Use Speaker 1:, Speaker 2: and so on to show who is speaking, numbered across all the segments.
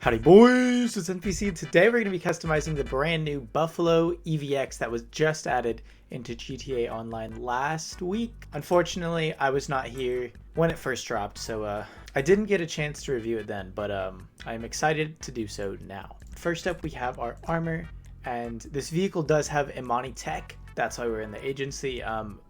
Speaker 1: Howdy boys, it's NPC. Today we're going to be customizing the brand new Buffalo EVX that was just added into GTA Online last week. Unfortunately, I was not here when it first dropped, so I didn't get a chance to review it then, but I'm excited to do so now. First up, we have our armor, and this vehicle does have Imani tech. That's why we're in the agency,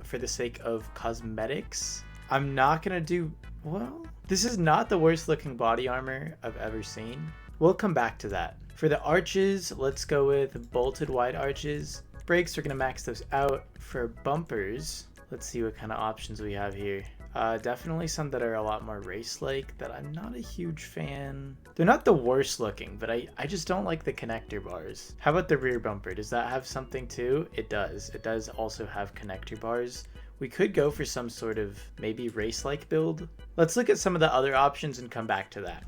Speaker 1: for the sake of cosmetics. I'm not going to do... Well, this is not the worst looking body armor I've ever seen. We'll come back to that. For the arches, let's go with bolted wide arches. Brakes, we're going to max those out. For bumpers, let's see what kind of options we have here. Definitely some that are a lot more race-like that I'm not a huge fan. They're not the worst looking, but I just don't like the connector bars. How about the rear bumper? Does that have something too? It does. It does also have connector bars. We could go for some sort of maybe race-like build. Let's look at some of the other options and come back to that.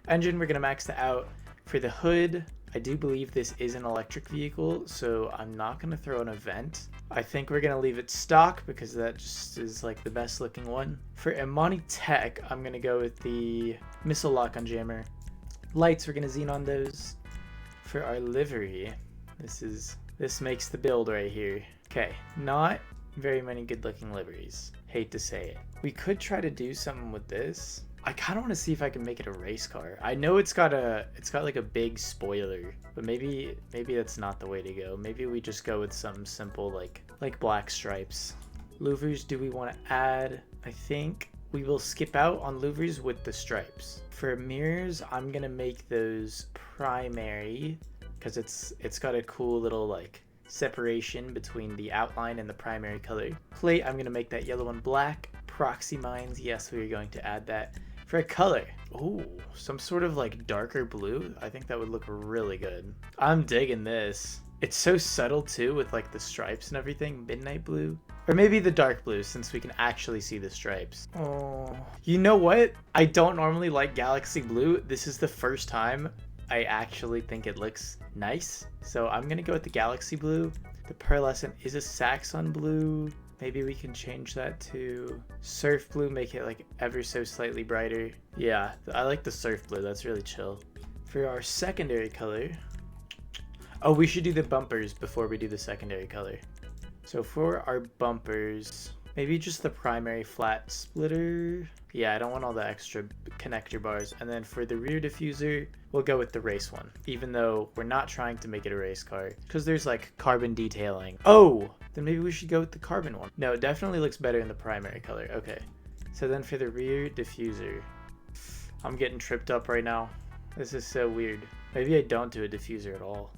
Speaker 1: Engine, we're going to max that out. For the hood, I do believe this is an electric vehicle, so I'm not going to throw in a vent. I think we're going to leave it stock because that just is like the best looking one. For Imani Tech, I'm going to go with the missile lock on jammer. Lights, we're going to xenon those. For our livery, this makes the build right here. Okay, not very many good looking liveries. Hate to say it. We could try to do something with this. I kind of want to see if I can make it a race car. I know it's got like a big spoiler, but maybe that's not the way to go. Maybe we just go with something simple like black stripes. Louvers, do we want to add? I think we will skip out on louvers with the stripes. For mirrors, I'm gonna make those primary because it's got a cool little like separation between the outline and the primary color. Plate, I'm gonna make that yellow one black. Proxy mines, yes, we are going to add that. For a color, oh, some sort of like darker blue. I think that would look really good. I'm digging this. It's so subtle too with like the stripes and everything. Midnight blue, or maybe the dark blue since we can actually see the stripes. Oh, you know what? I don't normally like galaxy blue. This is the first time I actually think it looks nice. So I'm gonna go with the galaxy blue. The pearlescent is a Saxon blue. Maybe we can change that to surf blue, make it like ever so slightly brighter. Yeah, I like the surf blue, that's really chill. For our secondary color, oh, we should do the bumpers before we do the secondary color. So for our bumpers, maybe just the primary flat splitter. Yeah, I don't want all the extra connector bars. And then for the rear diffuser, we'll go with the race one, even though we're not trying to make it a race car because there's like carbon detailing. Oh, then maybe we should go with the carbon one. No, it definitely looks better in the primary color. Okay, so then for the rear diffuser, I'm getting tripped up right now. This is so weird. Maybe I don't do a diffuser at all.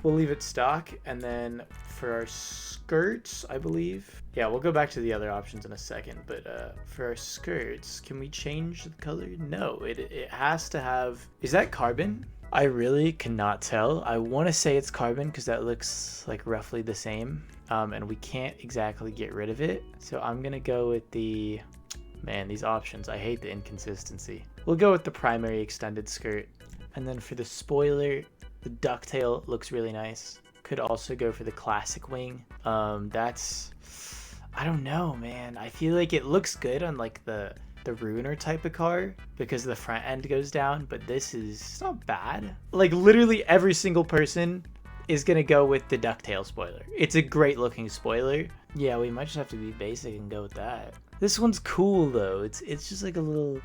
Speaker 1: We'll leave it stock. And then for our skirts, I believe. Yeah, we'll go back to the other options in a second. But for our skirts, can we change the color? No, it has to have... Is that carbon? I really cannot tell. I want to say it's carbon because that looks like roughly the same. And we can't exactly get rid of it. So I'm going to go with the... Man, these options. I hate the inconsistency. We'll go with the primary extended skirt. And then for the spoiler... The ducktail looks really nice. Could also go for the classic wing. That's... I don't know, man. I feel like it looks good on like the Ruiner type of car because the front end goes down, but this is it's not bad. Like literally every single person is gonna go with the ducktail spoiler. It's a great looking spoiler. Yeah, we might just have to be basic and go with that. This one's cool though. It's just like a little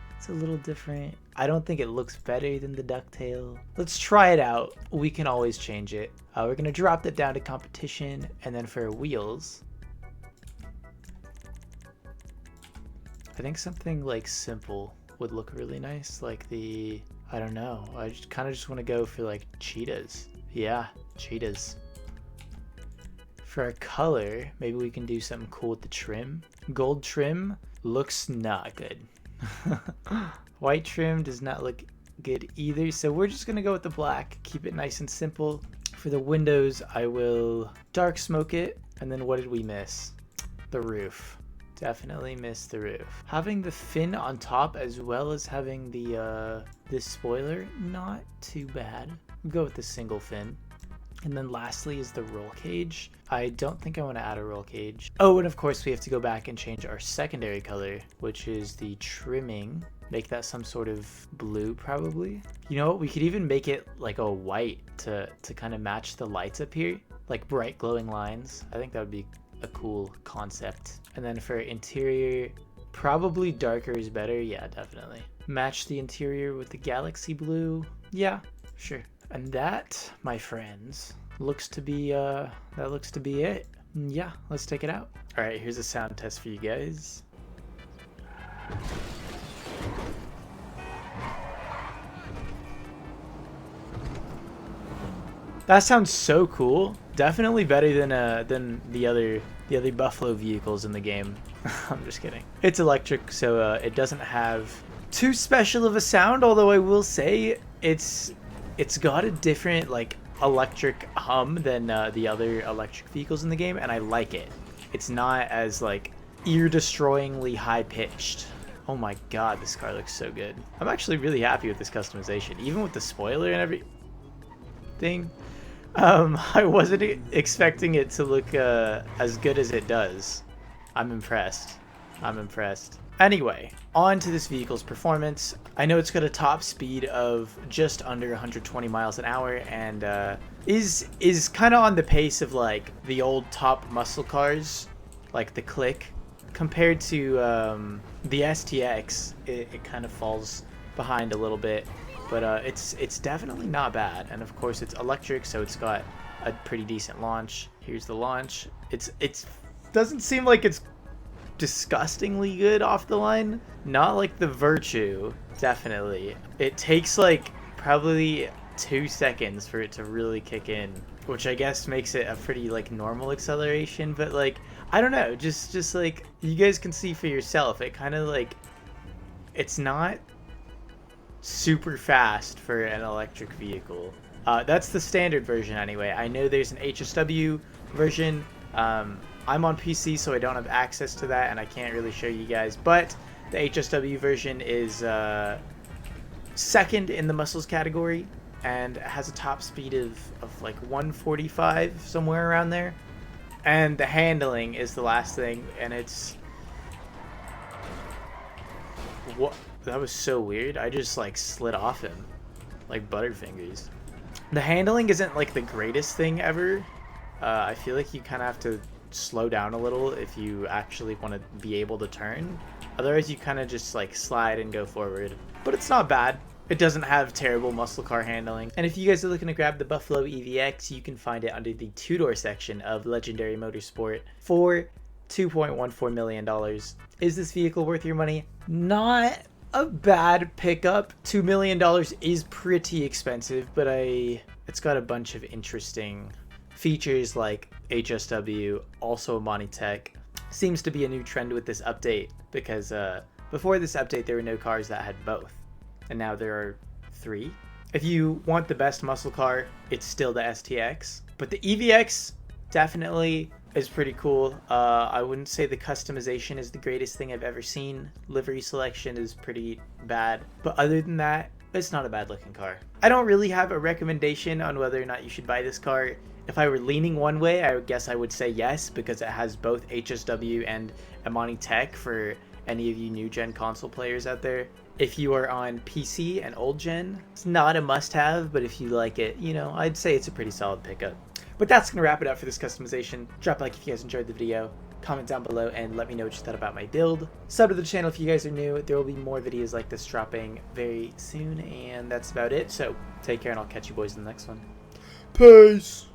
Speaker 1: different. I don't think it looks better than the ducktail. Let's try it out. We can always change it. We're gonna drop that down to competition, and then for wheels, I think something like simple would look really nice. Like the, I don't know. I just kind of just want to go for like cheetahs. Yeah, cheetahs. For our color, maybe we can do something cool with the trim. Gold trim looks not good. White trim does not look good either. So we're just going to go with the black. Keep it nice and simple. For the windows, I will dark smoke it. And then what did we miss? The roof. Definitely missed the roof. Having the fin on top as well as having the this spoiler, not too bad. We'll go with the single fin. And then lastly is the roll cage. I don't think I want to add a roll cage. Oh, and of course we have to go back and change our secondary color, which is the trimming. Make that some sort of blue probably. You know what? We could even make it like a white to kind of match the lights up here. Like bright glowing lines. I think that would be a cool concept. And then for interior, probably darker is better. Yeah, definitely. Match the interior with the galaxy blue. Yeah, sure. And that, my friends, looks to be it. Yeah, let's take it out. All right, here's a sound test for you guys. That sounds so cool. Definitely better than the other Buffalo vehicles in the game. I'm just kidding. It's electric, so it doesn't have too special of a sound. Although I will say it's got a different like electric hum than the other electric vehicles in the game, and I like it. It's not as like ear-destroyingly high-pitched. Oh my god, this car looks so good. I'm actually really happy with this customization, even with the spoiler and everything. I wasn't expecting it to look as good as it does. I'm impressed. Anyway, on to this vehicle's performance. I know it's got a top speed of just under 120 miles an hour and is kind of on the pace of like the old top muscle cars, like the Click. Compared to the STX, it kind of falls behind a little bit. But it's definitely not bad, and of course it's electric, so it's got a pretty decent launch. Here's the launch. It's doesn't seem like it's disgustingly good off the line. Not like the Virtue, definitely. It takes like probably 2 seconds for it to really kick in, which I guess makes it a pretty like normal acceleration. But like I don't know, just like you guys can see for yourself, it kind of like it's not super fast for an electric vehicle. That's the standard version anyway. I know there's an HSW version. I'm on PC, so I don't have access to that, and I can't really show you guys, but the HSW version is second in the muscles category and has a top speed of like 145, somewhere around there. And the handling is the last thing, and it's what. That was so weird. I just like slid off him like Butterfingers. The handling isn't like the greatest thing ever. I feel like you kind of have to slow down a little if you actually want to be able to turn. Otherwise you kind of just like slide and go forward. But it's not bad. It doesn't have terrible muscle car handling. And if you guys are looking to grab the Buffalo EVX, you can find it under the two-door section of Legendary Motorsport for $2.14 million. Is this vehicle worth your money? Not a bad pickup. $2 million is pretty expensive, but it's got a bunch of interesting features like HSW, also Monitech. Seems to be a new trend with this update because before this update there were no cars that had both, and now there are 3. If you want the best muscle car, it's still the STX, but the EVX definitely is pretty cool. I wouldn't say the customization is the greatest thing I've ever seen. Livery selection is pretty bad, but other than that, it's not a bad looking car. I don't really have a recommendation on whether or not you should buy this car. If I were leaning one way, I guess I would say yes, because it has both HSW and Amani Tech for any of you new gen console players out there. If you are on PC and old gen, it's not a must-have, but if you like it, you know, I'd say it's a pretty solid pickup. But that's going to wrap it up for this customization. Drop a like if you guys enjoyed the video. Comment down below and let me know what you thought about my build. Sub to the channel if you guys are new. There will be more videos like this dropping very soon. And that's about it. So take care, and I'll catch you boys in the next one. Peace!